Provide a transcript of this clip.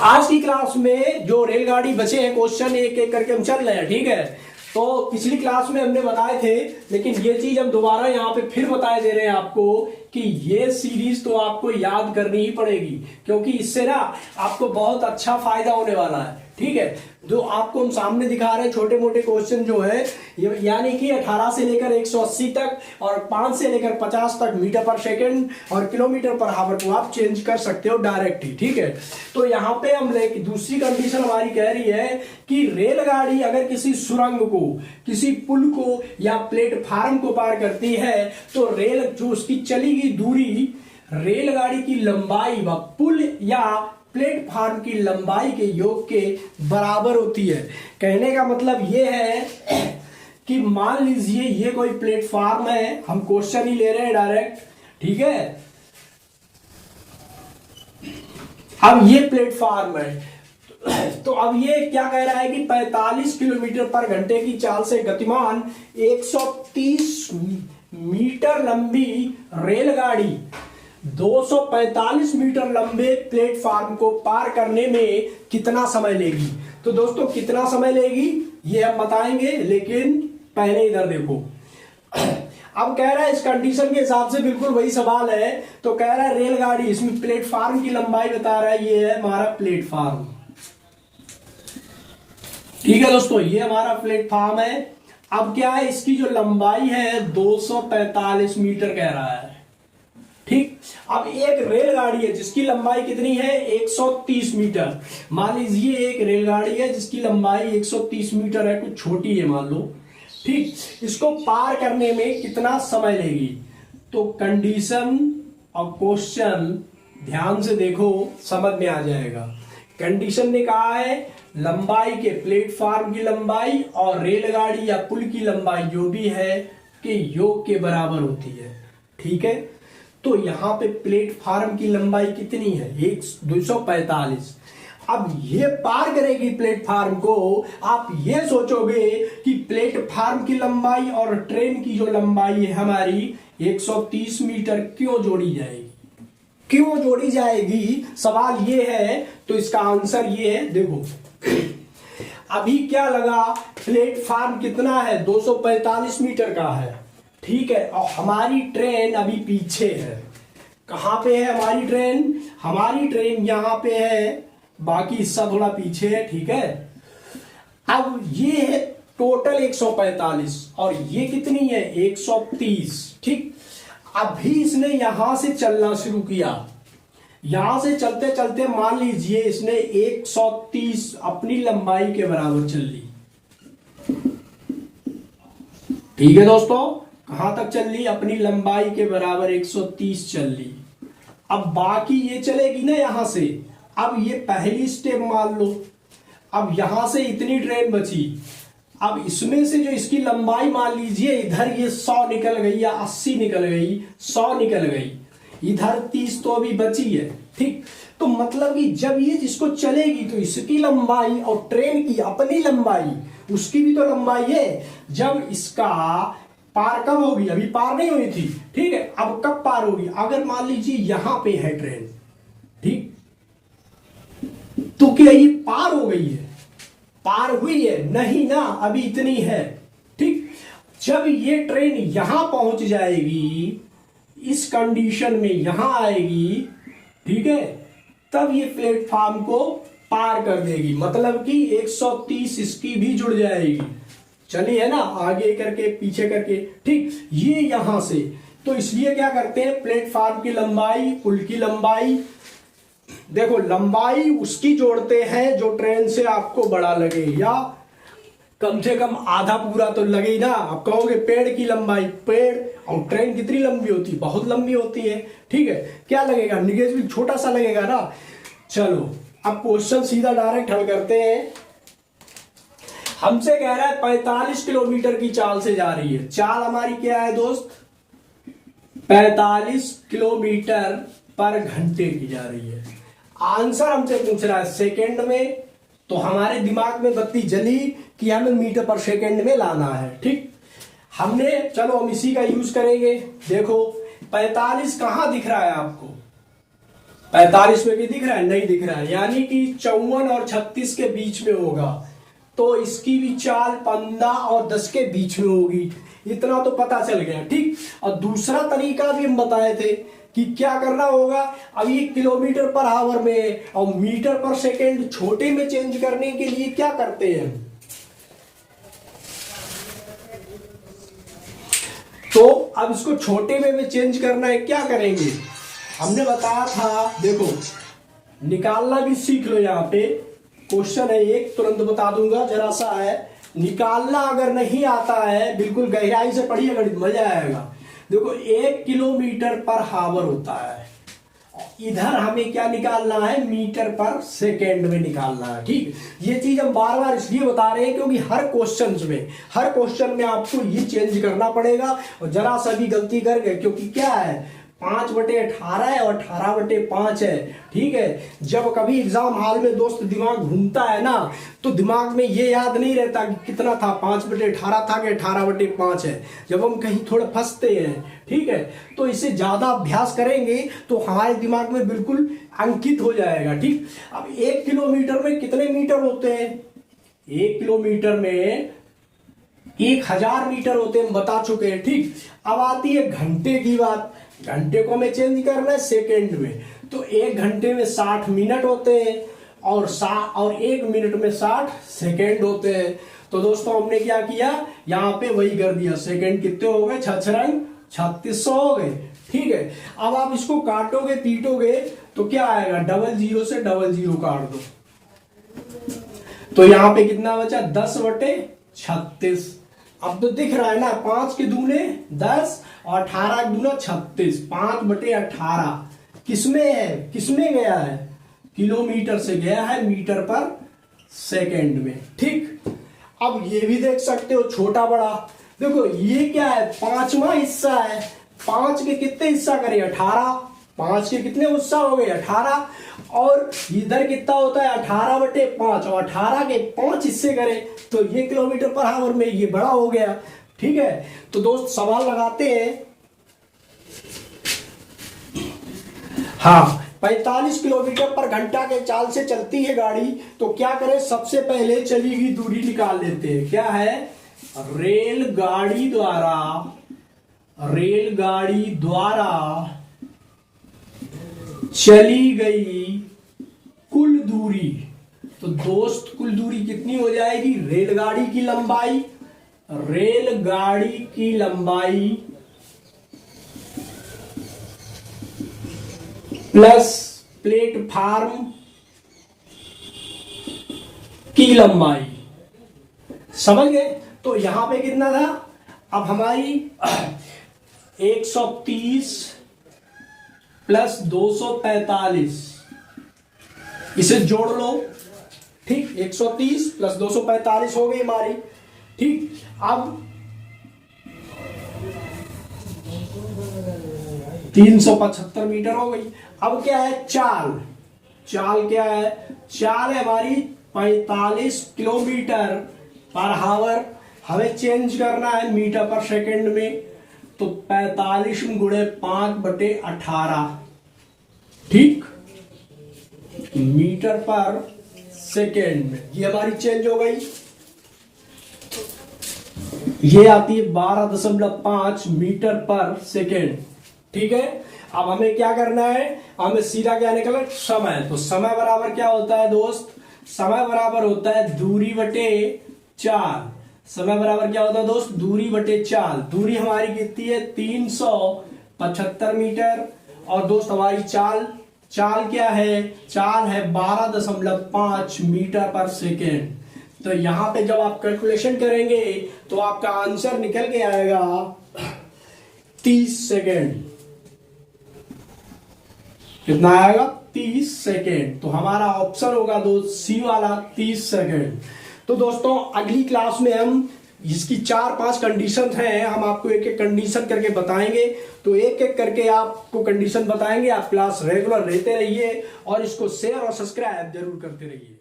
आज की क्लास में जो रेलगाड़ी बचे हैं क्वेश्चन एक एक करके हम चल रहे हैं, ठीक है। तो पिछली क्लास में हमने बताए थे, लेकिन ये चीज हम दोबारा यहाँ पे फिर बताए दे रहे हैं आपको कि ये सीरीज तो आपको याद करनी ही पड़ेगी, क्योंकि इससे ना आपको बहुत अच्छा फायदा होने वाला है, ठीक है। जो आपको हम सामने दिखा रहे हैं छोटे मोटे क्वेश्चन जो है, यानी कि 18 से लेकर 180 तक और 5 से लेकर 50 तक मीटर पर सेकंड और किलोमीटर पर हावर को आप चेंज कर सकते हो डायरेक्ट ही, ठीक है। तो यहाँ पे हम दूसरी कंडीशन हमारी कह रही है कि रेलगाड़ी अगर किसी सुरंग को, किसी पुल को या प्लेटफार्म को पार करती है तो रेल जो उसकी चली गई दूरी रेलगाड़ी की लंबाई व पुल या प्लेटफार्म की लंबाई के योग के बराबर होती है। कहने का मतलब ये है कि मान लीजिए ये कोई प्लेटफार्म है, हम क्वेश्चन ही ले रहे हैं डायरेक्ट, ठीक है। अब ये प्लेटफार्म है, तो अब ये क्या कह रहा है कि 45 किलोमीटर पर घंटे की चाल से गतिमान 130 मीटर लंबी रेलगाड़ी 245 मीटर लंबे प्लेटफार्म को पार करने में कितना समय लेगी। तो दोस्तों कितना समय लेगी ये हम बताएंगे, लेकिन पहले इधर देखो। अब कह रहा है इस कंडीशन के हिसाब से बिल्कुल वही सवाल है। तो कह रहा है रेलगाड़ी, इसमें प्लेटफार्म की लंबाई बता रहा है, ये है हमारा प्लेटफार्म, ठीक है दोस्तों, ये हमारा प्लेटफार्म है। अब क्या है, इसकी जो लंबाई है 245 मीटर कह रहा है, ठीक। अब एक रेलगाड़ी है जिसकी लंबाई कितनी है 130 मीटर। मान लीजिए एक रेलगाड़ी है जिसकी लंबाई 130 मीटर है, कुछ छोटी है मान लो, ठीक। इसको पार करने में कितना समय लेगी। तो कंडीशन और क्वेश्चन ध्यान से देखो, समझ में आ जाएगा। कंडीशन ने कहा है लंबाई के, प्लेटफार्म की लंबाई और रेलगाड़ी या पुल की लंबाई जो भी है के योग के बराबर होती है, ठीक है। तो यहाँ पे प्लेटफार्म की लंबाई कितनी है 245। अब ये पार करेगी प्लेटफार्म को। आप ये सोचोगे कि प्लेटफार्म की लंबाई और ट्रेन की जो लंबाई है हमारी 130 मीटर क्यों जोड़ी जाएगी, क्यों जोड़ी जाएगी, सवाल ये है। तो इसका आंसर ये है, देखो अभी क्या लगा, प्लेटफार्म कितना है 245 मीटर का है, ठीक है। और हमारी ट्रेन अभी पीछे है। कहां पे है हमारी ट्रेन, हमारी ट्रेन यहां पे है, बाकी हिस्सा थोड़ा पीछे है, ठीक है। अब ये है टोटल 145 और ये कितनी है 130, ठीक। अभी इसने यहां से चलना शुरू किया, यहां से चलते चलते मान लीजिए इसने 130 अपनी लंबाई के बराबर चल ली, ठीक है दोस्तों। कहां तक चल ली, अपनी लंबाई के बराबर 130 चल ली। अब बाकी ये चलेगी ना यहां से। अब ये पहली स्टेप मान लो, अब यहां से इतनी ट्रेन बची। अब इसमें से जो इसकी लंबाई मान लीजिए इधर ये 100 निकल गई या 80 निकल गई, 100 निकल गई, इधर 30 तो अभी बची है, ठीक। तो मतलब कि जब ये जिसको चलेगी तो इसकी लंबाई और ट्रेन की अपनी लंबाई, उसकी भी तो लंबाई है। जब इसका पार कब होगी, अभी पार नहीं हुई थी, ठीक है। अब कब पार होगी, अगर मान लीजिए यहां पे है ट्रेन, ठीक, तो क्या ये पार हो गई है, पार हुई है, नहीं ना, अभी इतनी है, ठीक। जब ये ट्रेन यहां पहुंच जाएगी, इस कंडीशन में यहां आएगी, ठीक है, तब ये प्लेटफार्म को पार कर देगी। मतलब कि 130 इसकी भी जुड़ जाएगी, चली है ना, आगे करके पीछे करके, ठीक। ये यहां से, तो इसलिए क्या करते हैं, प्लेटफार्म की लंबाई, पुल की लंबाई, देखो लंबाई उसकी जोड़ते हैं जो ट्रेन से आपको बड़ा लगे, या कम से कम आधा पूरा तो लगे ही ना। आप कहोगे पेड़ की लंबाई, पेड़ और ट्रेन कितनी लंबी होती है, बहुत लंबी होती है, ठीक है। क्या लगेगा, निगेज भी छोटा सा लगेगा ना। चलो अब क्वेश्चन सीधा डायरेक्ट हल करते हैं। हमसे कह रहा है 45 किलोमीटर की चाल से जा रही है। चाल हमारी क्या है दोस्त, 45 किलोमीटर पर घंटे की जा रही है। आंसर हमसे पूछ रहा है सेकंड में, तो हमारे दिमाग में बत्ती जली कि हमें मीटर पर सेकंड में लाना है, ठीक। हमने, चलो हम इसी का यूज करेंगे। देखो 45 कहां दिख रहा है आपको, 45 में भी दिख रहा है, नहीं दिख रहा है, यानी कि 54 और 36 के बीच में होगा। तो इसकी भी चाल 15 और 10 के बीच में होगी। इतना तो पता चल गया, ठीक। और दूसरा तरीका भी हम बताए थे कि क्या करना होगा। अब ये किलोमीटर पर आवर में और मीटर पर सेकेंड छोटे में चेंज करने के लिए क्या करते हैं, तो अब इसको छोटे में चेंज करना है, क्या करेंगे, हमने बताया था। देखो निकालना भी सीख लो, यहाँ पे क्वेश्चन है एक, तुरंत बता दूंगा, जरा सा है। निकालना अगर नहीं आता है, बिल्कुल गहराई से पढ़िए, गणित मजा आएगा। देखो 1 किलोमीटर पर हावर होता है, इधर हमें क्या निकालना है, मीटर पर सेकेंड में निकालना है, ठीक। ये चीज हम बार बार इसलिए बता रहे हैं क्योंकि हर क्वेश्चन में आपको ये चेंज करना पड़ेगा। और जरा सा भी गलती कर गए, क्योंकि क्या है 5/18 है और 18/5 है, ठीक है। जब कभी एग्जाम हॉल में दोस्त दिमाग घूमता है ना, तो दिमाग में ये याद नहीं रहता कि कितना था, 5/18 था कि 18/5 है। जब हम कहीं थोड़ा फंसते हैं, ठीक है, तो इसे ज्यादा अभ्यास करेंगे तो हमारे दिमाग में बिल्कुल अंकित हो जाएगा, ठीक। अब 1 किलोमीटर में कितने मीटर होते हैं, 1 किलोमीटर में 1000 मीटर होते हैं, हम बता चुके हैं, ठीक। अब आती है घंटे की बात। घंटे को हमें चेंज करना है सेकेंड में, तो 1 घंटे में 60 मिनट होते हैं और 1 मिनट में 60 सेकेंड होते हैं। तो दोस्तों हमने क्या किया, यहाँ पे वही कर दिया, सेकेंड कितने हो गए, 3600 हो गए, ठीक है। अब आप इसको काटोगे पीटोगे तो क्या आएगा, 00 से 00 काट दो, तो यहाँ पे कितना बचा, 10/36। अब तो दिख रहा है ना, 5 के दूने 10 और 18 के दूना 36, 5/18 किसमें गया है, किलोमीटर से गया है मीटर पर सेकेंड में, ठीक। अब ये भी देख सकते हो छोटा बड़ा, देखो ये क्या है, 5वां हिस्सा है, 5 के कितने हिस्सा करे, 18, 5 के कितने हिस्सा हो गए, 18, और इधर कितना होता है 18/5, और 18 के 5 हिस्से करे तो ये किलोमीटर पर आवर में ये बड़ा हो गया, ठीक है। तो दोस्त सवाल लगाते हैं, हाँ 45 किलोमीटर पर घंटा के चाल से चलती है गाड़ी, तो क्या करें, सबसे पहले चली गई दूरी निकाल लेते हैं। क्या है, रेलगाड़ी द्वारा चली गई कुल दूरी। तो दोस्त कुल दूरी कितनी हो जाएगी, रेलगाड़ी की लंबाई प्लस प्लेटफार्म की लंबाई, समझ गए। तो यहां पे कितना था, अब हमारी 130 प्लस 245, इसे जोड़ लो, ठीक। 130 प्लस 245 हो गई हमारी, ठीक। अब 375 मीटर हो गई। अब क्या है, चाल क्या है, चाल है हमारी 45 किलोमीटर पर आवर, हमें चेंज करना है मीटर पर सेकंड में, तो 45 गुणे 5/18, ठीक, मीटर पर सेकेंड में, ये हमारी चेंज हो गई। ये आती है 12.5 मीटर पर सेकेंड, ठीक है। अब हमें क्या करना है, हमें सीधा क्या निकला, समय। तो समय बराबर क्या होता है दोस्त, समय बराबर होता है दूरी बटे चाल। समय बराबर क्या होता है दोस्त, दूरी बटे चाल। दूरी हमारी कितनी है, 375 मीटर, और दोस्त हमारी चाल क्या है, चाल है 12.5 मीटर पर सेकेंड। तो यहां पे जब आप कैलकुलेशन करेंगे तो आपका आंसर निकल के आएगा 30 सेकेंड। कितना आएगा, 30 सेकेंड। तो हमारा ऑप्शन होगा दोस्त सी वाला, 30 सेकेंड। तो दोस्तों अगली क्लास में हम इसकी 4-5 कंडीशन हैं, हम आपको एक एक कंडीशन करके बताएंगे। तो एक एक करके आपको कंडीशन बताएंगे। आप क्लास रेगुलर रहते रहिए और इसको शेयर और सब्सक्राइब जरूर करते रहिए।